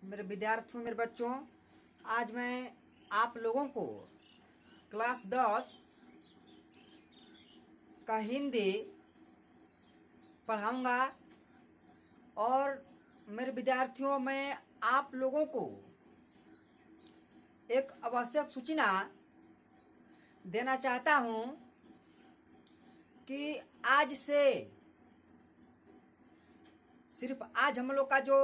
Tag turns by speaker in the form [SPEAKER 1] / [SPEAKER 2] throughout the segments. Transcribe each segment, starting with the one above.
[SPEAKER 1] मेरे विद्यार्थियों, मेरे बच्चों, आज मैं आप लोगों को क्लास 10 का हिंदी पढ़ाऊंगा। और मेरे विद्यार्थियों, मैं आप लोगों को एक आवश्यक सूचना देना चाहता हूं कि आज से सिर्फ आज हम लोग का जो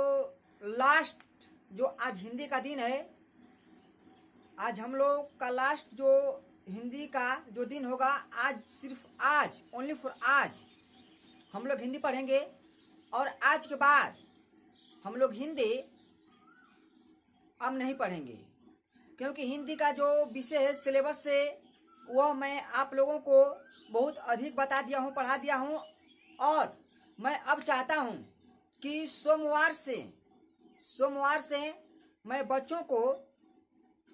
[SPEAKER 1] लास्ट जो आज हिंदी का दिन है, आज हम लोग का लास्ट जो हिंदी का जो दिन होगा, आज सिर्फ आज, ओनली फॉर आज हम लोग हिंदी पढ़ेंगे। और आज के बाद हम लोग हिंदी अब नहीं पढ़ेंगे, क्योंकि हिंदी का जो विषय है सिलेबस से वह मैं आप लोगों को बहुत अधिक बता दिया हूँ, पढ़ा दिया हूँ। और मैं अब चाहता हूँ कि सोमवार से मैं बच्चों को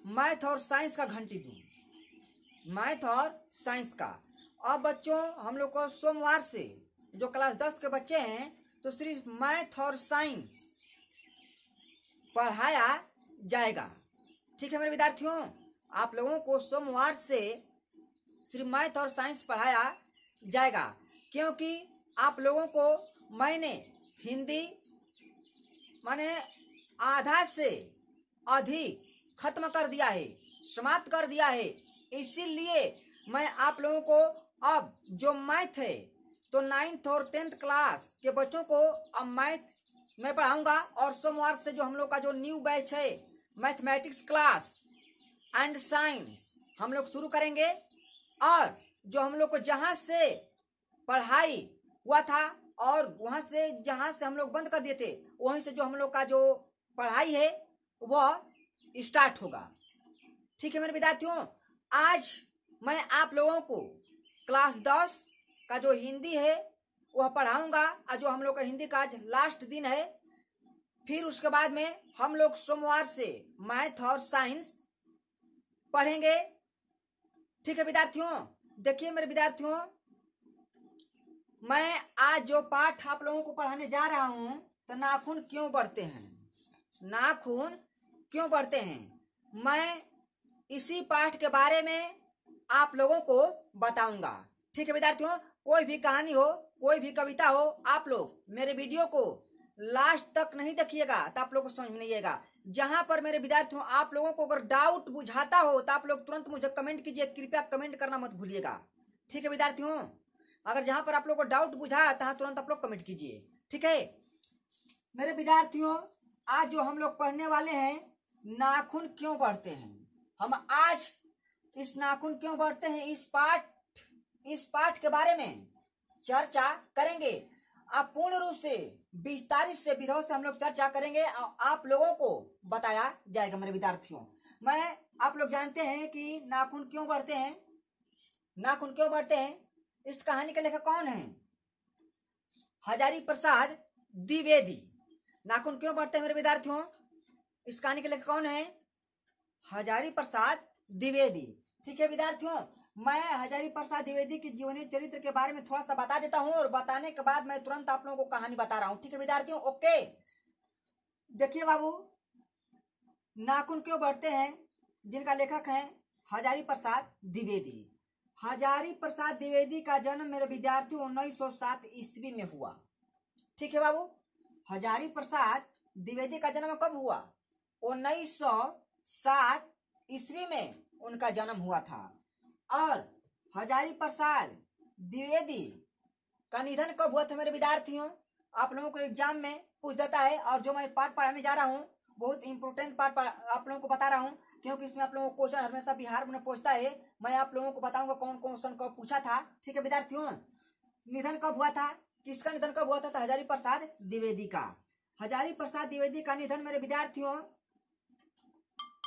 [SPEAKER 1] मैथ और साइंस का घंटी दूँ, मैथ और साइंस का। अब बच्चों, हम लोग को सोमवार से जो क्लास 10 के बच्चे हैं तो सिर्फ मैथ और साइंस पढ़ाया जाएगा। ठीक है मेरे विद्यार्थियों, आप लोगों को सोमवार से सिर्फ मैथ और साइंस पढ़ाया जाएगा, क्योंकि आप लोगों को मैंने हिंदी माने आधा से अधिक खत्म कर दिया है, समाप्त कर दिया है। इसीलिए मैं आप लोगों को अब जो मैथ है तो 9th और 10th क्लास के बच्चों को अब मैथ मैं पढ़ाऊंगा। और सोमवार से जो हम लोग का जो न्यू बैच है मैथमेटिक्स क्लास एंड साइंस हम लोग शुरू करेंगे। और जो हम लोग को जहां से पढ़ाई हुआ था और वहां से जहां से हम लोग बंद कर दिए थे, वहीं से जो हम लोग का जो पढ़ाई है वह स्टार्ट होगा। ठीक है मेरे विद्यार्थियों, आज मैं आप लोगों को क्लास 10 का जो हिंदी है वह पढ़ाऊंगा। और जो हम लोग का हिंदी का आज लास्ट दिन है, फिर उसके बाद में हम लोग सोमवार से मैथ और साइंस पढ़ेंगे। ठीक है विद्यार्थियों, देखिए मेरे विद्यार्थियों, मैं आज जो पाठ आप लोगों को पढ़ाने जा रहा हूं तो नाखून क्यों बढ़ते हैं, नाखून क्यों बढ़ते हैं, मैं इसी पाठ के बारे में आप लोगों को बताऊंगा। ठीक है विद्यार्थियों, कोई भी कहानी हो, कोई भी कविता हो, आप लोग मेरे वीडियो को लास्ट तक नहीं देखिएगा तो आप लोगों को समझ में नहीं आएगा। जहां पर मेरे विद्यार्थियों आप लोगों को अगर डाउट बुझाता हो तो आप लोग तुरंत मुझे कमेंट कीजिए, कृपया कमेंट करना मत भूलिएगा। ठीक है विद्यार्थियों, अगर जहां पर आप लोग को डाउट बुझा तहां तुरंत आप लोग कमेंट कीजिए। ठीक है मेरे विद्यार्थियों, आज जो हम लोग पढ़ने वाले हैं नाखून क्यों बढ़ते हैं, हम आज इस नाखून क्यों बढ़ते हैं इस पाठ के बारे में चर्चा करेंगे। अब पूर्ण रूप से विस्तारित से विधियों से हम लोग चर्चा करेंगे और आप लोगों को बताया जाएगा। मेरे विद्यार्थियों, मैं आप लोग जानते हैं कि नाखून क्यों बढ़ते हैं, नाखून क्यों बढ़ते हैं, इस कहानी के लेखक कौन है, हजारी प्रसाद द्विवेदी। नाखून क्यों बढ़ते हैं मेरे विद्यार्थियों, इस कहानी के लेखक कौन है, हजारी प्रसाद द्विवेदी। ठीक है विद्यार्थियों, मैं हजारी प्रसाद द्विवेदी के जीवनी चरित्र के बारे में थोड़ा सा बता देता हूं और बताने के बाद मैं तुरंत आप लोगों को कहानी बता रहा हूं। ठीक है विद्यार्थियों, ओके। देखिए बाबू, नाखून क्यों बढ़ते हैं, जिनका लेखक है हजारी प्रसाद द्विवेदी। हजारी प्रसाद द्विवेदी का जन्म मेरे विद्यार्थियों 1907 ईस्वी में हुआ। ठीक है बाबू, हजारी प्रसाद द्विवेदी का जन्म कब हुआ, 1907 ईस्वी में उनका जन्म हुआ था। और हजारी प्रसाद द्विवेदी का निधन कब हुआ था मेरे विद्यार्थियों, आप लोगों को एग्जाम में पूछ देता है। और जो मैं पाठ पढ़ाने जा रहा हूँ बहुत इंपोर्टेंट पाठ आप लोगों को बता रहा हूँ, क्योंकि इसमें आप लोगों को क्वेश्चन हमेशा बिहार में पूछता है। मैं आप लोगों को बताऊंगा कौन क्वेश्चन कब पूछा था। ठीक है विद्यार्थियों, निधन कब हुआ था, किसका निधन कब हुआ था, तो हजारी प्रसाद द्विवेदी का। हजारी प्रसाद द्विवेदी का निधन मेरे विद्यार्थियों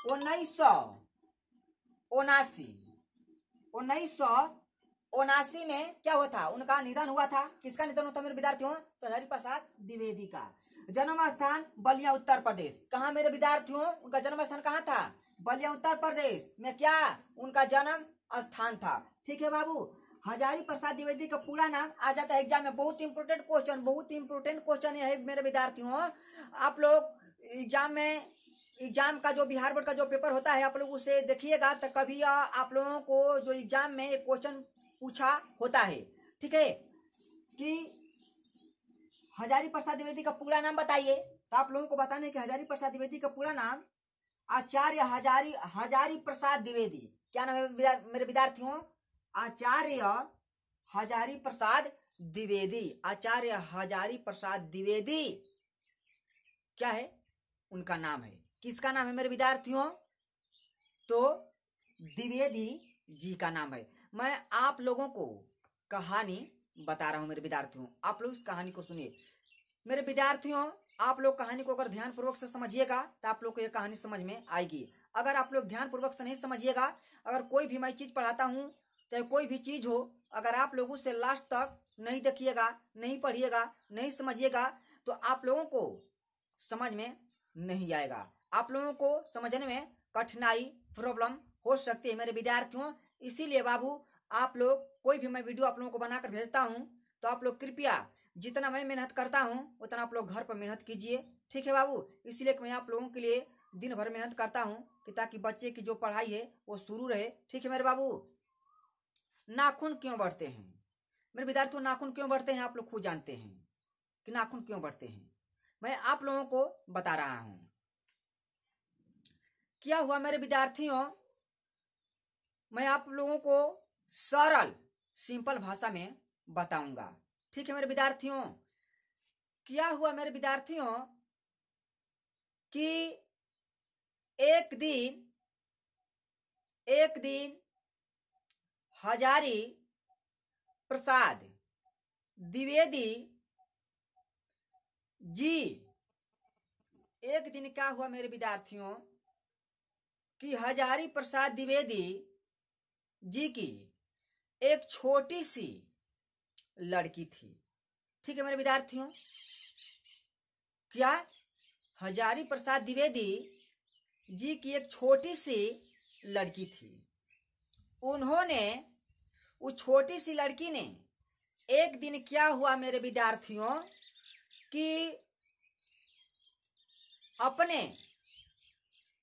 [SPEAKER 1] 1979 में क्या हुआ था, उनका निधन हुआ था। किसका निधन हुआ था मेरे विद्यार्थियों, तो हजारी प्रसाद द्विवेदी का। जन्म स्थान बलिया उत्तर प्रदेश। कहाँ मेरे विद्यार्थियों, उनका जन्म स्थान कहाँ था, बलिया उत्तर प्रदेश में क्या उनका जन्म स्थान था। ठीक है बाबू, हजारी प्रसाद द्विवेदी का पूरा नाम आ जाता है एग्जाम में। बहुत इंपोर्टेंट क्वेश्चन, बहुत इंपोर्टेंट क्वेश्चन है मेरे विद्यार्थियों। आप लोग एग्जाम का जो बिहार बोर्ड का जो पेपर होता है आप लोग उसे देखिएगा, तो कभी आप लोगों को जो एग्जाम में एक क्वेश्चन पूछा होता है, ठीक है, कि हजारी प्रसाद द्विवेदी का पूरा नाम बताइए। तो आप लोगों को बताने कि हजारी प्रसाद द्विवेदी का पूरा नाम आचार्य हजारी प्रसाद द्विवेदी। क्या नाम है मेरे विद्यार्थियों? आचार्य हजारी प्रसाद द्विवेदी। आचार्य हजारी प्रसाद द्विवेदी क्या है? उनका नाम है। किसका नाम है मेरे विद्यार्थियों? तो द्विवेदी जी का नाम है। मैं आप लोगों को कहानी बता रहा हूं मेरे विद्यार्थियों, आप लोग इस कहानी को सुनिए। मेरे विद्यार्थियों, आप लोग कहानी को अगर ध्यान पूर्वक से समझिएगा तो आप लोग को यह कहानी समझ में आएगी। अगर आप लोग ध्यान पूर्वक से नहीं समझिएगा, अगर कोई भी मैं चीज पढ़ाता हूं, चाहे कोई भी चीज हो, अगर आप लोगों से लास्ट तक नहीं देखिएगा, नहीं पढ़िएगा, नहीं समझिएगा, तो आप लोगों को समझ में नहीं आएगा। आप लोगों को समझने में कठिनाई, प्रॉब्लम हो सकती है मेरे विद्यार्थियों। इसीलिए बाबू, आप लोग कोई भी मैं वीडियो आप लोगों को बनाकर भेजता हूं, तो आप लोग कृपया जितना मैं मेहनत करता हूं उतना आप लोग घर पर मेहनत कीजिए, ठीक है बाबू। इसलिए मैं आप लोगों के लिए दिन भर मेहनत करता हूं कि ताकि बच्चे की जो पढ़ाई है वो शुरू रहे, ठीक है मेरे बाबू। नाखून क्यों बढ़ते हैं मेरे विद्यार्थियों? नाखून क्यों बढ़ते हैं आप लोग खुद जानते हैं कि नाखून क्यों बढ़ते हैं। मैं आप लोगों को बता रहा हूं। क्या हुआ मेरे विद्यार्थियों, मैं आप लोगों को सरल सिंपल भाषा में बताऊंगा, ठीक है मेरे विद्यार्थियों। क्या हुआ मेरे विद्यार्थियों कि एक दिन हजारी प्रसाद द्विवेदी जी, एक दिन क्या हुआ मेरे विद्यार्थियों कि हजारी प्रसाद द्विवेदी जी की एक छोटी सी लड़की थी, ठीक है मेरे विद्यार्थियों। क्या? हजारी प्रसाद द्विवेदी जी की एक छोटी सी लड़की थी। उन्होंने, उस छोटी सी लड़की ने, एक दिन क्या हुआ मेरे विद्यार्थियों कि अपने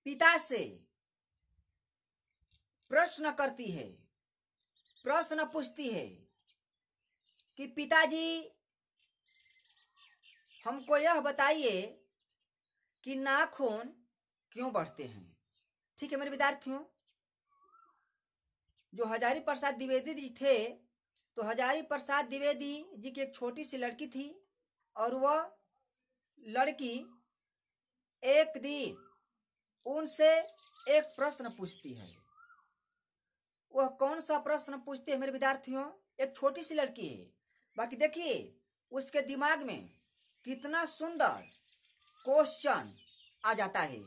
[SPEAKER 1] पिता से प्रश्न करती है, प्रश्न पूछती है कि पिताजी हमको यह बताइए कि नाखून क्यों बढ़ते हैं, ठीक है मेरे विद्यार्थियों। जो हजारी प्रसाद द्विवेदी जी थे, तो हजारी प्रसाद द्विवेदी जी की एक छोटी सी लड़की थी, और वह लड़की एक दिन उनसे एक प्रश्न पूछती है। वह कौन सा प्रश्न पूछती है मेरे विद्यार्थियों? एक छोटी सी लड़की है, बाकी देखिए उसके दिमाग में कितना सुंदर क्वेश्चन आ जाता है,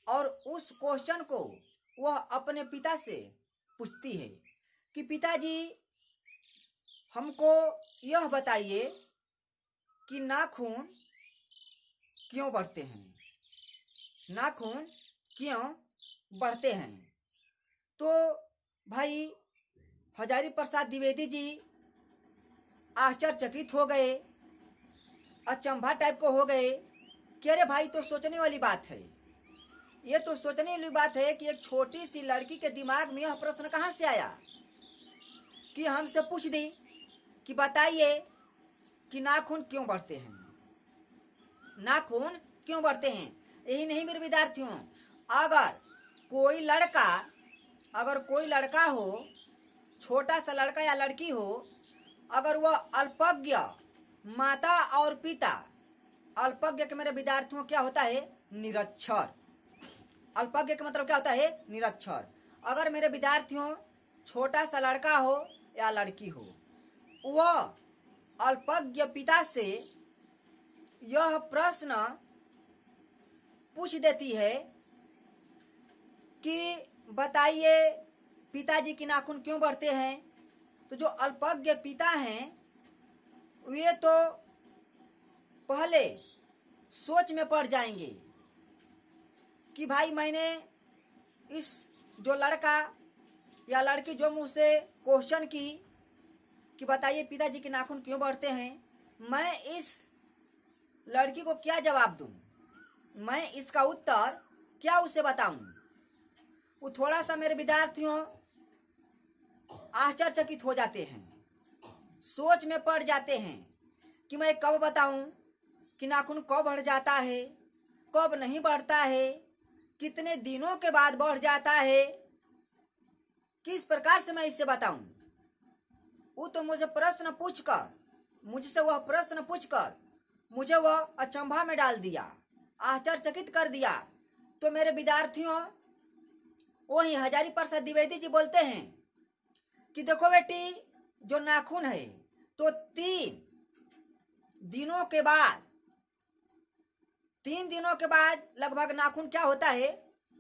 [SPEAKER 1] और उस क्वेश्चन को वह अपने पिता से पूछती है कि पिताजी हमको यह बताइए कि नाखून क्यों बढ़ते हैं, नाखून क्यों बढ़ते हैं। तो भाई हजारी प्रसाद द्विवेदी जी आश्चर्यचकित हो गए, अचंभा टाइप को हो गए कि अरे भाई, तो सोचने वाली बात है, ये तो सोचने वाली बात है कि एक छोटी सी लड़की के दिमाग में यह प्रश्न कहां से आया कि हमसे पूछ दी कि बताइए कि नाखून क्यों बढ़ते हैं, नाखून क्यों बढ़ते हैं। यही नहीं मेरे विद्यार्थियों, अगर कोई लड़का हो, छोटा सा लड़का या लड़की हो, अगर वह अल्पज्ञ माता और पिता, अल्पज्ञ के मेरे विद्यार्थियों क्या होता है? निरक्षर। अल्पज्ञ का मतलब क्या होता है? निरक्षर। अगर मेरे विद्यार्थियों छोटा सा लड़का हो या लड़की हो, वह अल्पज्ञ पिता से यह प्रश्न पूछ देती है कि बताइए पिताजी की नाखून क्यों बढ़ते हैं, तो जो अल्पज्ञ पिता हैं वे तो पहले सोच में पड़ जाएंगे कि भाई मैंने इस जो लड़का या लड़की जो मुझसे क्वेश्चन की कि बताइए पिताजी के नाखून क्यों बढ़ते हैं, मैं इस लड़की को क्या जवाब दूं। मैं इसका उत्तर क्या उसे बताऊं। वो थोड़ा सा मेरे विद्यार्थियों आश्चर्यचकित हो जाते हैं, सोच में पड़ जाते हैं कि मैं कब बताऊं कि नाखून कब बढ़ जाता है, कब नहीं बढ़ता है, कितने दिनों के बाद बढ़ जाता है, किस प्रकार से मैं इससे बताऊं। वो तो मुझसे वह प्रश्न पूछकर मुझे वह अचंभा में डाल दिया, आश्चर्यचकित कर दिया। तो मेरे विद्यार्थियों वही हजारी प्रसाद द्विवेदी जी बोलते हैं कि देखो बेटी, जो नाखून है तो 3 दिनों के बाद लगभग नाखून क्या होता है,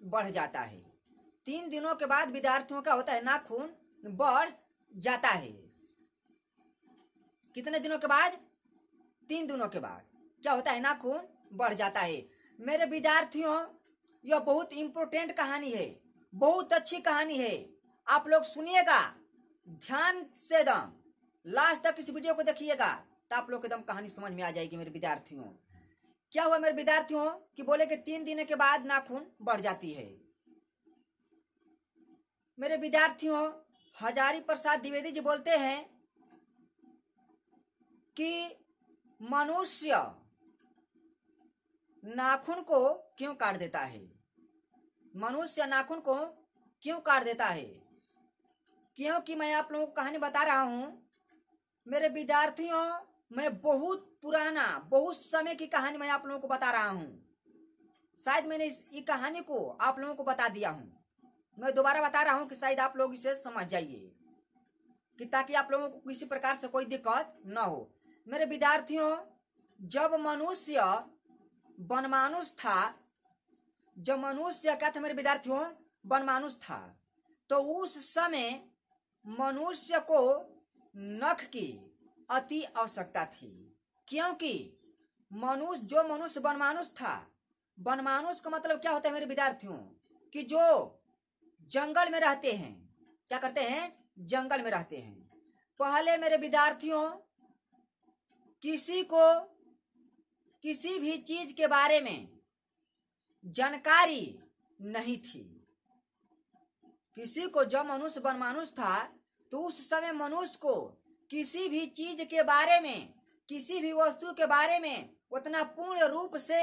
[SPEAKER 1] बढ़ जाता है। 3 दिनों के बाद विद्यार्थियों का होता है, नाखून बढ़ जाता है। कितने दिनों के बाद? 3 दिनों के बाद क्या होता है, नाखून बढ़ जाता है। मेरे विद्यार्थियों यह बहुत इंपोर्टेंट कहानी है, बहुत अच्छी कहानी है। आप लोग सुनिएगा ध्यान से, एकदम लास्ट तक इस वीडियो को देखिएगा तो आप लोग एकदम कहानी समझ में आ जाएगी। मेरे विद्यार्थियों क्या हुआ मेरे विद्यार्थियों कि बोले कि 3 दिन के बाद नाखून बढ़ जाती है। मेरे विद्यार्थियों हजारी प्रसाद द्विवेदी जी बोलते हैं कि मनुष्य नाखून को क्यों काट देता है, मनुष्य नाखून को क्यों काट देता है। क्योंकि मैं आप लोगों को कहानी बता रहा हूं मेरे विद्यार्थियों, मैं बहुत पुराना, बहुत समय की कहानी मैं आप लोगों को बता रहा हूं। शायद मैंने इस कहानी को आप लोगों को बता दिया हूं, मैं दोबारा बता रहा हूं कि शायद आप लोग इसे समझ जाइए, कि ताकि आप लोगों को किसी प्रकार से कोई दिक्कत न हो। मेरे विद्यार्थियों जब मनुष्य वनमानुष था, जब मनुष्य क्या था मेरे विद्यार्थियों, वनमानुष था, तो उस समय मनुष्य को नख की अति आवश्यकता थी। क्योंकि जो मनुष्य वनमानुष था, वनमानुष का मतलब क्या होता है मेरे विद्यार्थियों, कि जो जंगल में रहते हैं। क्या करते हैं? जंगल में रहते हैं। पहले मेरे विद्यार्थियों किसी को किसी भी चीज के बारे में जानकारी नहीं थी। किसी को, जब मनुष्य वनमानुष था तो उस समय मनुष्य को किसी भी चीज के बारे में, किसी भी वस्तु के बारे में उतना पूर्ण रूप से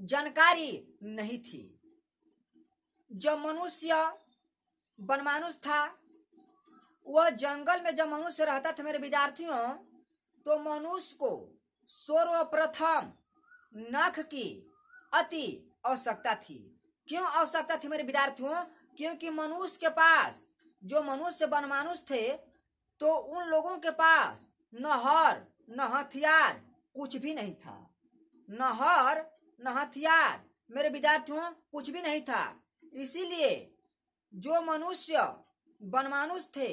[SPEAKER 1] जानकारी नहीं थी। जब मनुष्य वनमानुष था, वह जंगल में जब मनुष्य रहता था मेरे विद्यार्थियों, तो मनुष्य को सर्वप्रथम नख की अति आवश्यकता थी। क्यों आवश्यकता थी मेरे विद्यार्थियों? क्योंकि मनुष्य के पास, जो मनुष्य वनमानुष थे, तो उन लोगों के पास न हर न हथियार कुछ भी नहीं था। न हर न हथियार मेरे विद्यार्थियों कुछ भी नहीं था। इसीलिए जो मनुष्य वनमानुष थे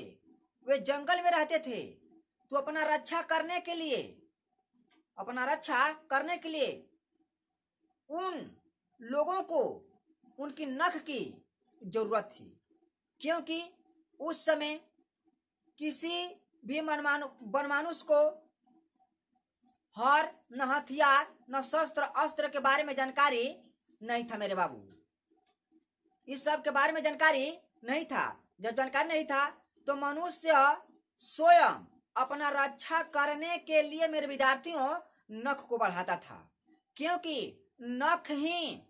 [SPEAKER 1] वे जंगल में रहते थे, तो अपना रक्षा करने के लिए उन लोगों को उनकी नख की जरूरत थी। क्योंकि उस समय किसी भी वनमानुष को हर न हथियार न शस्त्र अस्त्र के बारे में जानकारी नहीं था मेरे बाबू। इस सब के बारे में जानकारी नहीं था। जब जानकारी नहीं था तो मनुष्य स्वयं अपना रक्षा करने के लिए मेरे विद्यार्थियों नख को बढ़ाता था। क्योंकि नख ही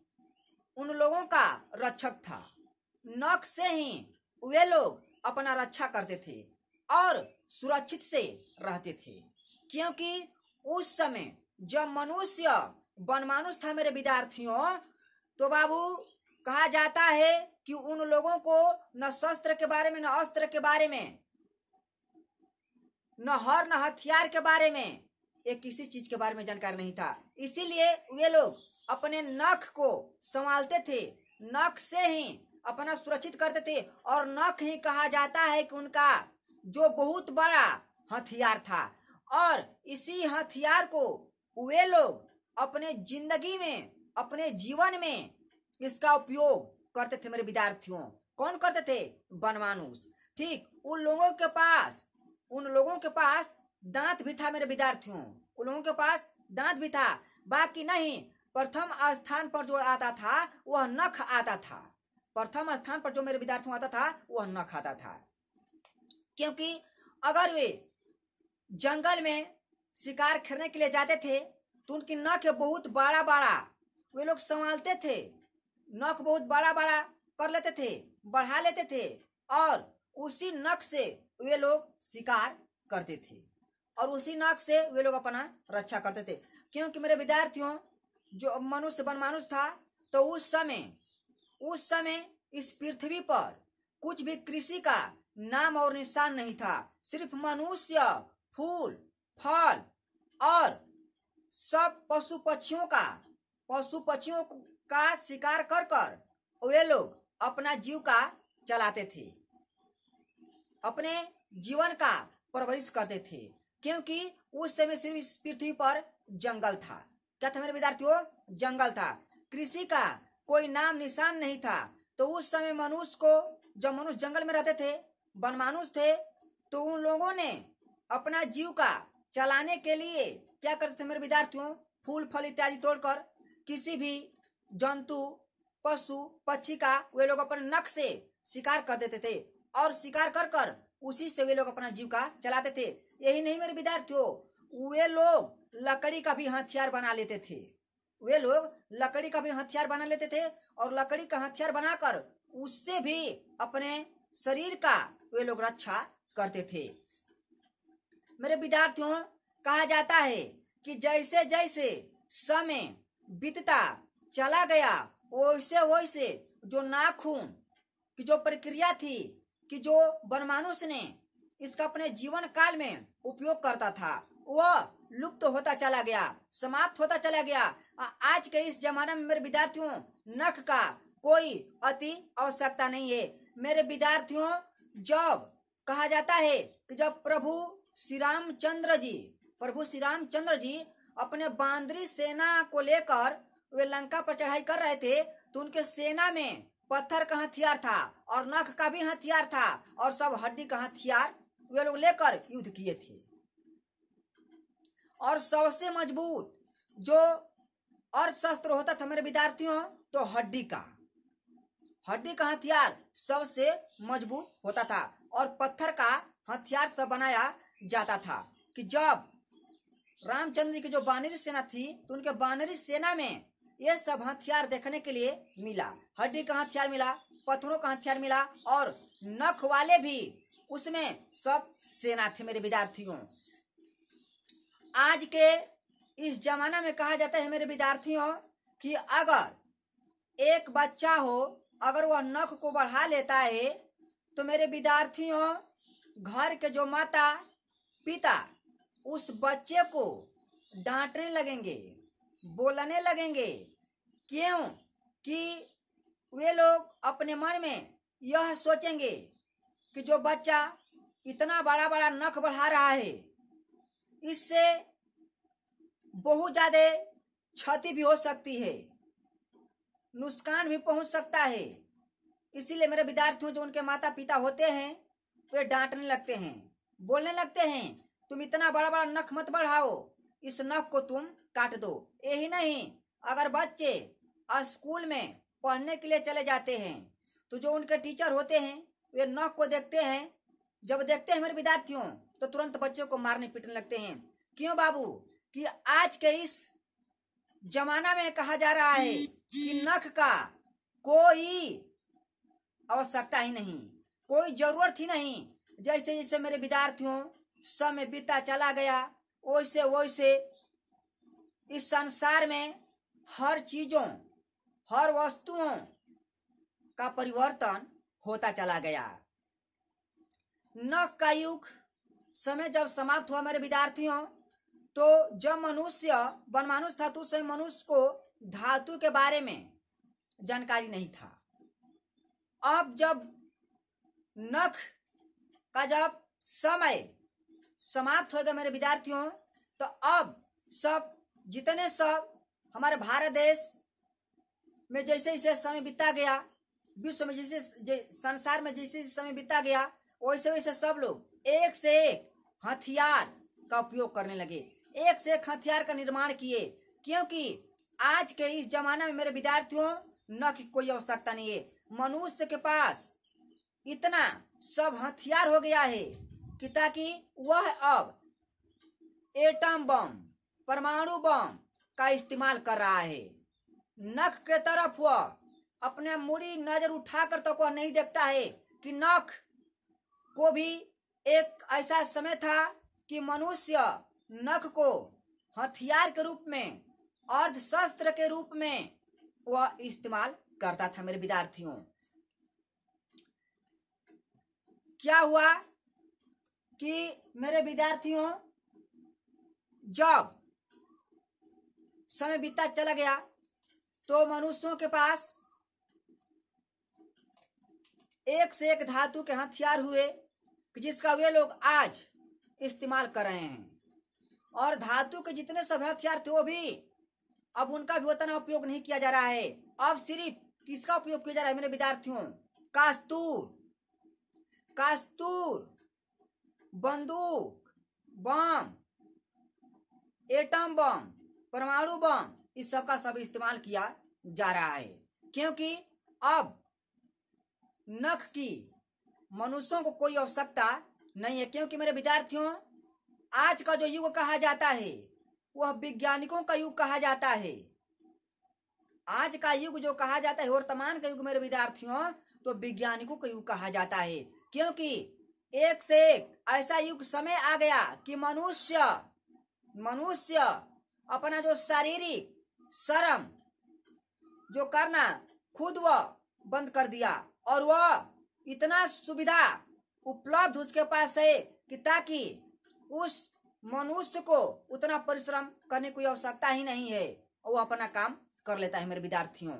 [SPEAKER 1] उन लोगों का रक्षक था। नख से ही वे लोग अपना रक्षा करते थे और सुरक्षित से रहते थे। क्योंकि उस समय जब मनुष्य वनमानुष था मेरे विद्यार्थियों, तो बाबू कहा जाता है कि उन लोगों को न शस्त्र के बारे में, न अस्त्र के बारे में, न हर न हथियार के बारे में, एक किसी चीज के बारे में जानकारी नहीं था। इसीलिए वे लोग अपने नख को संभालते थे, नख से ही अपना सुरक्षित करते थे। और नख ही कहा जाता है कि उनका जो बहुत बड़ा हथियार था। और इसी हथियार को वे लोग अपने जिंदगी में, अपने जीवन में इसका उपयोग करते थे मेरे विद्यार्थियों। कौन करते थे? वनमानुष। ठीक, उन लोगों के पास दांत भी था मेरे विद्यार्थियों, उन लोगों के पास दांत भी था। बाकी नहीं, प्रथम स्थान पर जो आता था वह नख आता था। प्रथम स्थान पर जो मेरे विद्यार्थियों आता था वह नख आता था। क्योंकि अगर वे जंगल में शिकार करने के लिए जाते थे तो उनकी नख बहुत बड़ा बड़ा वे लोग संभालते थे, नख बहुत बड़ा बड़ा कर लेते थे, बढ़ा लेते थे और उसी नख से वे लोग शिकार करते थे और उसी नख से वे लोग अपना रक्षा करते थे। क्योंकि मेरे विद्यार्थियों जो मनुष्य वनमानुष था तो उस समय इस पृथ्वी पर कुछ भी कृषि का नाम और निशान नहीं था। सिर्फ मनुष्य, फूल, फल और सब पशु पक्षियों का शिकार कर कर वे लोग अपना जीविका चलाते थे, अपने जीवन का परवरिश करते थे। क्योंकि उस समय सिर्फ इस पृथ्वी पर जंगल था। क्या था मेरे विद्यार्थियों? जंगल था। कृषि का कोई नाम निशान नहीं था। तो उस समय मनुष्य को, जब मनुष्य जंगल में रहते थे, वनमानुष थे, तो उन लोगों ने अपना जीविका चलाने के लिए क्या करते थे मेरे विद्यार्थियों? फूल फल इत्यादि तोड़कर किसी भी जंतु, पशु, पक्षी का वे लोग अपने नख से शिकार कर देते थे और शिकार कर कर उसी से वे लोग अपना जीविका चलाते थे। यही नहीं मेरे विद्यार्थियों, वे लोग लकड़ी का भी हथियार बना लेते थे। वे लोग लकड़ी का भी हथियार बना लेते थे और लकड़ी का हथियार बनाकर उससे भी अपने शरीर का वे लोग रक्षा करते थे। मेरे विद्यार्थियों, कहा जाता है कि जैसे जैसे समय बीतता चला गया वैसे वैसे जो नाखून की जो प्रक्रिया थी कि जो वनमानुष ने इसका अपने जीवन काल में उपयोग करता था वह लुप्त होता चला गया, समाप्त होता चला गया। आज के इस जमाने में मेरे विद्यार्थियों नख का कोई अति आवश्यकता नहीं है। मेरे विद्यार्थियों, जब कहा जाता है कि जब प्रभु श्री रामचंद्र जी अपने बांदरी सेना को लेकर वे लंका पर चढ़ाई कर रहे थे तो उनके सेना में पत्थर का हथियार था और नख का भी हथियार था और सब हड्डी का हथियार वे लोग लेकर युद्ध किए थे। और सबसे मजबूत जो अर्ध शस्त्र होता था मेरे विद्यार्थियों तो हड्डी का हथियार सबसे मजबूत होता था और पत्थर का हथियार सब बनाया जाता था। कि जब रामचंद्र जी की जो वानरी सेना थी तो उनके वानरी सेना में ये सब हथियार देखने के लिए मिला। हड्डी का हथियार मिला, पत्थरों का हथियार मिला और नख वाले भी उसमें सब सेना थे। मेरे विद्यार्थियों, आज के इस जमाना में कहा जाता है मेरे विद्यार्थियों कि अगर एक बच्चा हो, अगर वह नख को बढ़ा लेता है तो मेरे विद्यार्थियों घर के जो माता पिता उस बच्चे को डांटने लगेंगे, बोलने लगेंगे। क्यों? कि वे लोग अपने मन में यह सोचेंगे कि जो बच्चा इतना बड़ा बड़ा नख बढ़ा रहा है इससे बहुत ज्यादा क्षति भी हो सकती है, नुकसान भी पहुंच सकता है। इसीलिए मेरे विद्यार्थियों जो उनके माता पिता होते हैं वे डांटने लगते हैं, बोलने लगते हैं तुम इतना बड़ा बड़ा नख मत बढ़ाओ, इस नख को तुम काट दो। यही नहीं, अगर बच्चे स्कूल में पढ़ने के लिए चले जाते हैं तो जो उनके टीचर होते हैं वे नख को देखते हैं, जब देखते हैं मेरे विद्यार्थियों तो तुरंत बच्चों को मारने पीटने लगते हैं। क्यों बाबू? कि आज के इस जमाना में कहा जा रहा है कि नख का कोई आवश्यकता ही नहीं, कोई जरूरत ही नहीं। जैसे जैसे मेरे विद्यार्थियों समय बीता चला गया वैसे वैसे इस संसार में हर चीजों, हर वस्तुओं का परिवर्तन होता चला गया। नख का युग समय जब समाप्त हुआ मेरे विद्यार्थियों तो जब मनुष्य वनमानुष था तो उस समय मनुष्य को धातु के बारे में जानकारी नहीं था। अब जब नख का जब समय समाप्त हो गया मेरे विद्यार्थियों तो अब सब जितने सब हमारे भारत देश में जैसे जैसे समय बीता गया, विश्व में जैसे संसार में जैसे जैसे समय बीता गया वैसे वैसे सब लोग एक से एक हथियार का उपयोग करने लगे, एक से एक हथियार का निर्माण किए। क्योंकि आज के इस जमाना में मेरे विद्यार्थियों नख की कोई आवश्यकता नहीं है। मनुष्य के पास इतना सब हथियार हो गया है कि ताकि वह अब एटम बम, परमाणु बम का इस्तेमाल कर रहा है। नख के तरफ वह अपने मुड़ी नजर उठाकर तक वह नहीं देखता है कि नख को भी एक ऐसा समय था कि मनुष्य नख को हथियार के रूप में, अर्धशस्त्र के रूप में वह इस्तेमाल करता था। मेरे विद्यार्थियों, क्या हुआ कि मेरे विद्यार्थियों जब समय बीतता चला गया तो मनुष्यों के पास एक से एक धातु के हथियार हुए जिसका वे लोग आज इस्तेमाल कर रहे हैं। और धातु के जितने सब हथियार थे वो भी अब उनका भी उतना उपयोग नहीं किया जा रहा है। अब सिर्फ किसका उपयोग किया जा रहा है मेरे विद्यार्थियों? कास्तूर, बंदूक, बम, एटम बम, परमाणु बम, इस सब का सब इस्तेमाल किया जा रहा है। क्योंकि अब नख की मनुष्यों को कोई आवश्यकता नहीं है। क्योंकि मेरे विद्यार्थियों आज का जो युग कहा जाता है वह वैज्ञानिकों का युग कहा जाता है। आज का युग जो कहा जाता है वर्तमान का युग मेरे विद्यार्थियों तो वैज्ञानिकों का युग कहा जाता है। क्योंकि एक से एक ऐसा युग समय आ गया कि मनुष्य अपना जो शारीरिक श्रम जो करना खुद वह बंद कर दिया और वह इतना सुविधा उपलब्ध उसके पास है कि ताकि उस मनुष्य को उतना परिश्रम करने की आवश्यकता ही नहीं है, वो अपना काम कर लेता है। मेरे विद्यार्थियों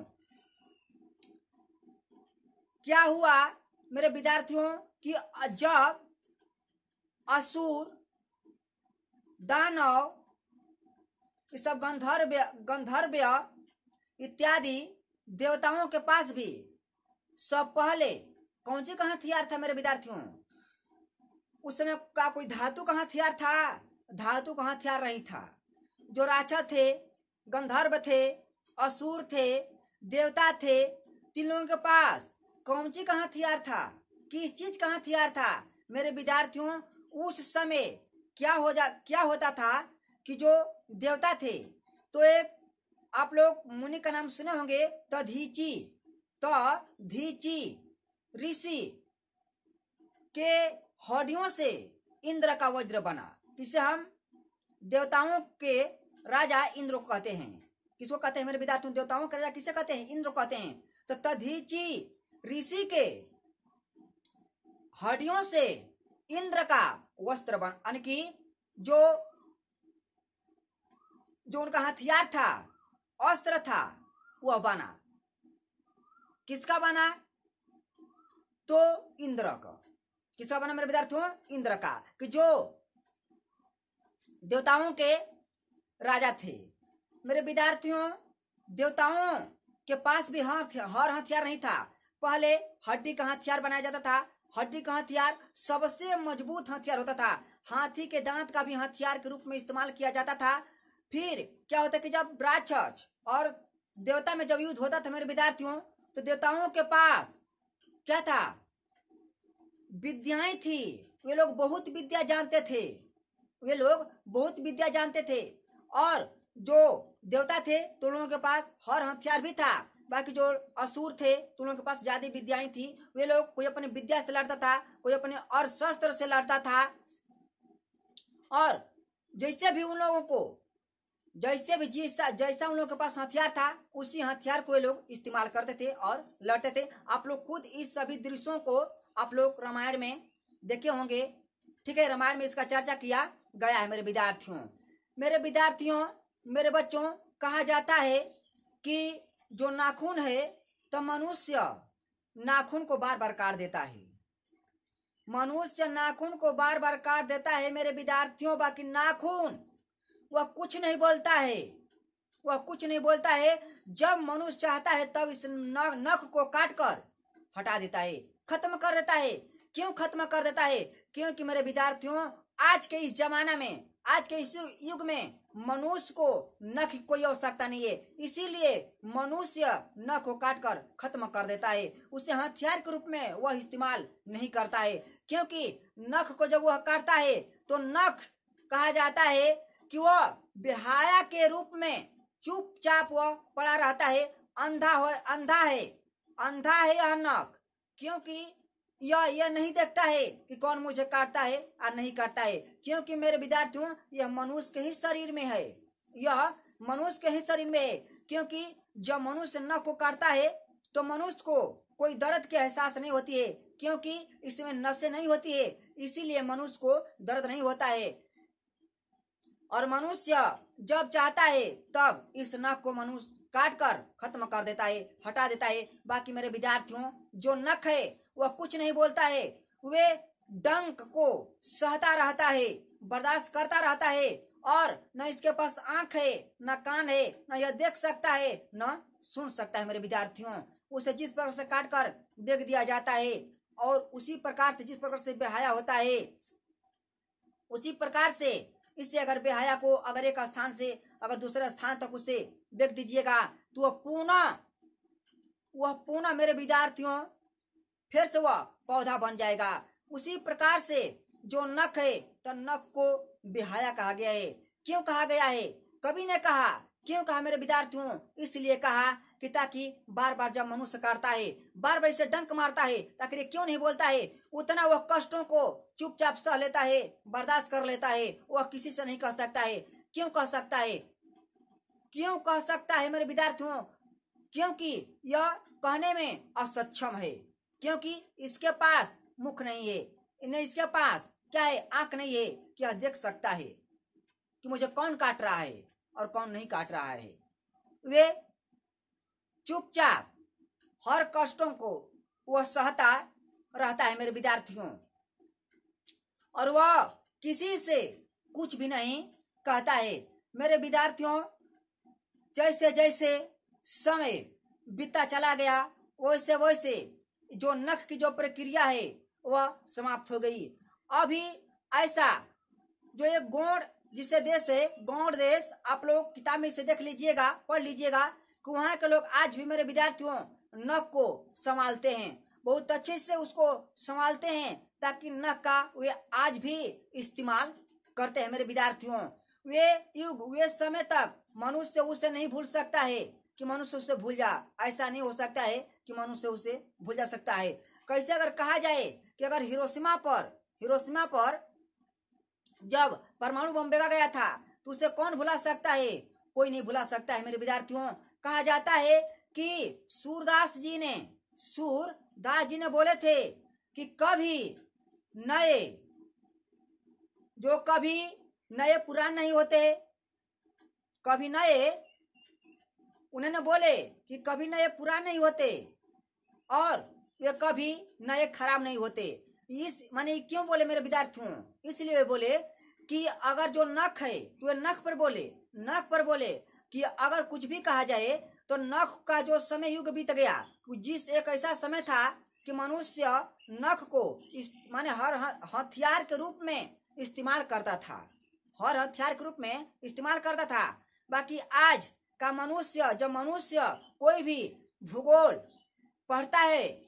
[SPEAKER 1] क्या हुआ मेरे विद्यार्थियों कि जब असुर, दानव, ये सब गंधर्व इत्यादि देवताओं के पास भी सब पहले कौन सी का हथियार था मेरे विद्यार्थियों? उस समय का कोई धातु का हथियार था? धातु का हथियार नहीं था। जो राक्षस थे, गंधर्व थे, असुर थे, देवता थे, तीनों के पास कौन सी का हथियार था? किस चीज का हथियार था मेरे विद्यार्थियों? उस समय क्या होता था कि जो देवता थे तो एक आप लोग मुनि का नाम सुने होंगे, तधीची ऋषि के हड्डियों से इंद्र का वज्र बना। इसे हम देवताओं के राजा इंद्र को कहते हैं। किसको कहते हैं मेरे विद्यार्थियों? देवताओं के राजा किसे कहते हैं? इंद्र को कहते हैं। तो तधीची ऋषि के हड्डियों से इंद्र का वस्त्र बन, यानी कि जो उनका हथियार था, अस्त्र था, वह बना। किसका बना? तो इंद्र का। किसका बना मेरे विद्यार्थियों? इंद्र का, कि जो देवताओं के राजा थे। मेरे विद्यार्थियों देवताओं के पास भी हर हथियार नहीं था। पहले हड्डी का हथियार बनाया जाता था। हड्डी का हथियार सबसे मजबूत हथियार होता था। हाथी के दांत का भी हथियार के रूप में इस्तेमाल किया जाता था। फिर क्या होता कि जब राक्षस और देवता में जब युद्ध होता था मेरे विद्यार्थियों तो देवताओं के पास क्या था? विद्याएं थी। वे लोग बहुत विद्या जानते थे। और जो देवता थे तो लोगों के पास हर हथियार भी था। बाकी जो असुर थे तो लोगों के पास ज्यादा विद्याएं थी। वे लोग कोई अपनी विद्या से लड़ता था, कोई अपने और शस्त्र से लड़ता था। और जैसा उन लोगों के पास हथियार था उसी हथियार को वे लोग इस्तेमाल करते थे और लड़ते थे। आप लोग खुद इस सभी दृश्यों को आप लोग रामायण में देखे होंगे। ठीक है, रामायण में इसका चर्चा किया गया है। मेरे विद्यार्थियों मेरे बच्चों, कहा जाता है कि जो नाखून है तो मनुष्य नाखून को बार बार काट देता है। मनुष्य नाखून को बार बार काट देता है मेरे विद्यार्थियों। बाकी नाखून वह कुछ नहीं बोलता है। जब मनुष्य चाहता है तब इस नख को काटकर हटा देता है, खत्म कर देता है। क्यों खत्म कर देता है? क्योंकि मेरे विद्यार्थियों आज के इस जमाना में, आज के इस युग में मनुष्य को नख की कोई आवश्यकता नहीं है, इसीलिए मनुष्य नख को काटकर खत्म कर देता है। उसे हथियार के रूप में वह इस्तेमाल नहीं करता है, क्योंकि नख को जब वह काटता है तो नख कहा जाता है कि वह बेहाया के रूप में चुपचाप वह पड़ा रहता है। अंधा है यह नख, क्योंकि यह नहीं देखता है कि कौन मुझे काटता है और नहीं काटता है, क्योंकि मेरे विद्यार्थियों यह मनुष्य के ही शरीर में है, यह मनुष्य के ही शरीर में है। क्योंकि जब मनुष्य नख को काटता है तो मनुष्य को कोई दर्द की एहसास नहीं होती है, क्योंकि इसमें नसें नहीं होती है, इसीलिए मनुष्य को दर्द नहीं होता है। और मनुष्य जब चाहता है तब इस नख को मनुष्य काट कर खत्म कर देता है, हटा देता है। बाकी मेरे विद्यार्थियों, जो नख है वह कुछ नहीं बोलता है, वे डंक को सहता रहता है, बर्दाश्त करता रहता है, और न इसके पास आंख है, न कान है, न यह देख सकता है, न सुन सकता है। मेरे विद्यार्थियों, उसे जिस प्रकार से काट कर बेच दिया जाता है और उसी प्रकार से जिस प्रकार से बेहाया होता है, उसी प्रकार से इससे अगर बेहाया को अगर एक स्थान से अगर दूसरे स्थान तक उसे बेच दीजिएगा तो वह पुनः मेरे विद्यार्थियों फिर से वह पौधा बन जाएगा। उसी प्रकार से जो नख है तो नख को बेहाया कहा गया है। क्यों कहा गया है? कवि ने कहा, क्यों कहा मेरे विद्यार्थियों? इसलिए कहा कि ताकि बार बार जब मनुष्य काटता है, बार बार इसे डंक मारता है, ताकि क्यों नहीं बोलता है, उतना वह कष्टों को चुपचाप सह लेता है, बर्दाश्त कर लेता है। वह किसी से नहीं कह सकता है। क्यों कह सकता है? क्यों कह सकता है मेरे विद्यार्थियों? क्योंकि यह कहने में असक्षम है, क्योंकि इसके पास मुख नहीं है, नहीं इसके पास क्या है, आंख नहीं है कि यह देख सकता है कि मुझे कौन काट रहा है और कौन नहीं काट रहा है। वे चुपचाप हर कष्टों को वह सहता रहता है मेरे विद्यार्थियों, और वह किसी से कुछ भी नहीं कहता है। मेरे विद्यार्थियों, जैसे जैसे समय बीतता चला गया वैसे वैसे जो नख की जो प्रक्रिया है वह समाप्त हो गई। अभी ऐसा जो एक गौड़ जिसे देश है, गौड़ देश, आप लोग किताब में इसे देख लीजिएगा, पढ़ लीजिएगा कि वहाँ के लोग आज भी मेरे विद्यार्थियों नख को संभालते हैं, बहुत अच्छे से उसको संभालते हैं, ताकि नख का वे आज भी इस्तेमाल करते हैं। मेरे विद्यार्थियों, वे युग वे समय तक मनुष्य उसे नहीं भूल सकता है कि मनुष्य उसे भूल जा, ऐसा नहीं हो सकता है कि मनुष्य उसे भूल जा सकता है। कैसे? अगर कहा जाए कि अगर हिरोशिमा पर जब परमाणु बम फेंका गया था तो उसे कौन भुला सकता है? कोई नहीं भुला सकता है। मेरे विद्यार्थियों, कहा जाता है कि सूरदास जी ने बोले थे कि कभी नए पुरान नहीं होते, कभी नए, उन्होंने बोले कि कभी नए पुरान नहीं होते और वे कभी नए खराब नहीं होते। इस माने क्यों बोले मेरे विद्यार्थियों? इसलिए वे बोले कि अगर जो नख है तो वे नख पर बोले कि अगर कुछ भी कहा जाए तो नख का जो समय युग बीत गया, जिस एक ऐसा समय था कि मनुष्य नख को माने हर हथियार के रूप में इस्तेमाल करता था, बाकी आज का मनुष्य, जब मनुष्य कोई भी भूगोल पढ़ता है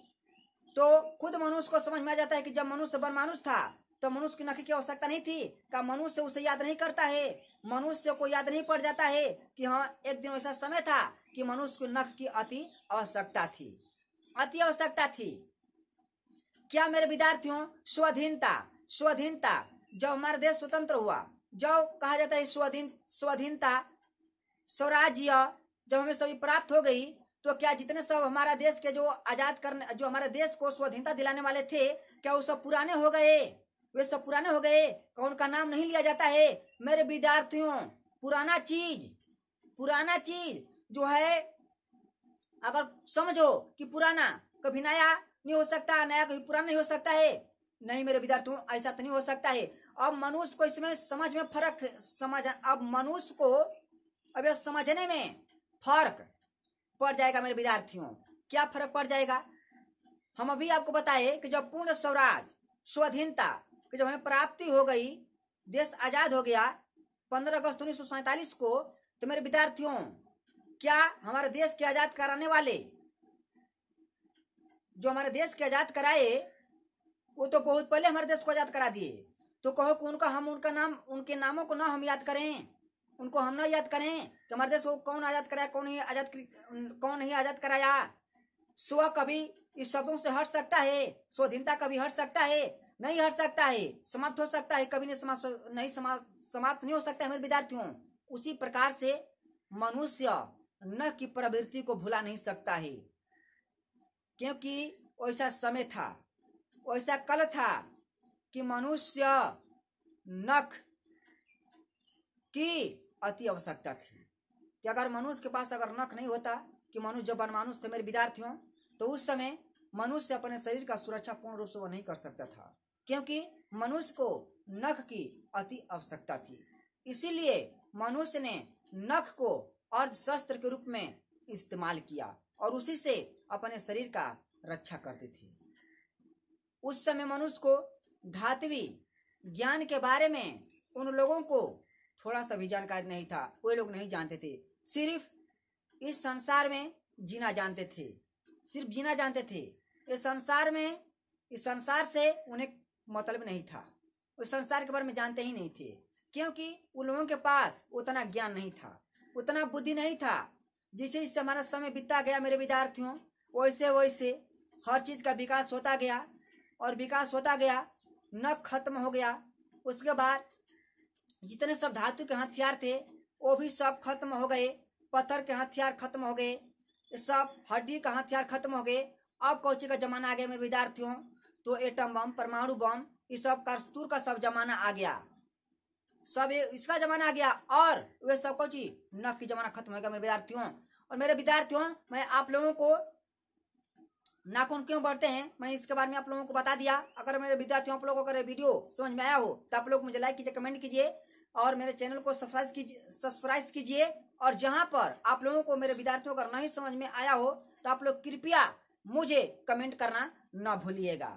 [SPEAKER 1] तो खुद मनुष्य को समझ में आ जाता है कि जब मनुष्य बनमानुष था तो मनुष्य की नख की आवश्यकता नहीं थी। का मनुष्य उसे याद नहीं करता है, मनुष्य को याद नहीं पड़ जाता है कि हाँ, एक दिन ऐसा समय था कि मनुष्य को नख की अति आवश्यकता थी। क्या मेरे विद्यार्थियों? स्वाधीनता जब हमारा देश स्वतंत्र हुआ, जब कहा जाता है स्वाधीनता, स्वराज्य जब हमें सभी प्राप्त हो गई, तो क्या जितने सब हमारा देश के जो हमारे देश को स्वाधीनता दिलाने वाले थे, क्या वो सब पुराने हो गए? वे सब पुराने हो गए? क्या उनका नाम नहीं लिया जाता है? मेरे विद्यार्थियों, पुराना चीज जो है, अगर समझो कि पुराना कभी नया नहीं हो सकता, नया कभी पुराना नहीं हो सकता है। नहीं मेरे विद्यार्थियों, ऐसा तो नहीं हो सकता है। अब मनुष्य को इसमें समझ में अब यह समझने में फर्क पड़ जाएगा मेरे विद्यार्थियों। क्या फर्क पड़ जाएगा? हम अभी आपको बताए कि जब पूर्ण स्वराज, स्वाधीनता की जब हमें प्राप्ति हो गई, देश आजाद हो गया, 15 अगस्त 1947 को, तो मेरे विद्यार्थियों, क्या हमारे देश के आजाद कराने वाले, जो हमारे देश के आजाद कराए, वो तो बहुत पहले हमारे देश को आजाद करा दिए। तो कहो कि उनके नामों को ना हम याद करें, उनको हम ना याद करें कि हमारे देश को कौन आजाद कराया, कौन नहीं आजाद कराया। स्व कभी इस शब्दों से हट सकता है, स्वाधीनता कभी हट सकता है, नहीं हट सकता है, समाप्त हो सकता है, कभी नहीं समाप्त नहीं हो सकता है मेरे विद्यार्थियों। उसी प्रकार से मनुष्य न की प्रवृत्ति को भुला नहीं सकता है, क्योंकि वैसा समय था, वैसा कल था कि मनुष्य नख की अति आवश्यकता थी। कि अगर मनुष्य के पास अगर नख नहीं होता, कि मनुष्य जब वनमानुष थे मेरे विद्यार्थियों, तो उस समय मनुष्य अपने शरीर का सुरक्षा पूर्ण रूप से वो नहीं कर सकता था, क्योंकि मनुष्य को नख की अति आवश्यकता थी। इसीलिए मनुष्य ने नख को अर्धशस्त्र के रूप में इस्तेमाल किया और उसी से अपने शरीर का रक्षा करते थे। उस समय मनुष्य को धात्वी ज्ञान के बारे में उन लोगों को थोड़ा सा भी जानकारी नहीं था, वे लोग नहीं जानते थे। सिर्फ इस संसार में जीना जानते थे, सिर्फ जीना जानते थे। इस संसार से उन्हें मतलब नहीं था, उस संसार के बारे में जानते ही नहीं थे, क्योंकि उन लोगों के पास उतना ज्ञान नहीं था, उतना बुद्धि नहीं था। जिसे इससे हमारा समय बीतता गया मेरे विद्यार्थियों, वैसे वैसे हर चीज का विकास होता गया और विकास होता गया, नख खत्म हो गया। उसके बाद जितने सब धातु के हथियार थे वो भी सब खत्म हो गए, पत्थर के हथियार खत्म हो गए, सब हड्डी का हथियार खत्म हो गए। अब कौची का जमाना आ गया मेरे विद्यार्थियों, तो एटम बम, परमाणु बम, इस सब कारतूस का सब जमाना आ गया, सब इसका जमाना आ गया। और वे सब कौची नख की जमाना खत्म हो गया मेरे विद्यार्थियों। और मेरे विद्यार्थियों, मैं आप लोगों को नाखून क्यों बढ़ते हैं, मैं इसके बारे में आप लोगों को बता दिया। अगर मेरे विद्यार्थियों आप लोगों को अगर वीडियो समझ में आया हो तो आप लोग मुझे लाइक कीजिए, कमेंट कीजिए और मेरे चैनल को सब्सक्राइब कीजिए। और जहां पर आप लोगों को मेरे विद्यार्थियों को नहीं समझ में आया हो तो आप लोग कृपया मुझे कमेंट करना ना भूलिएगा।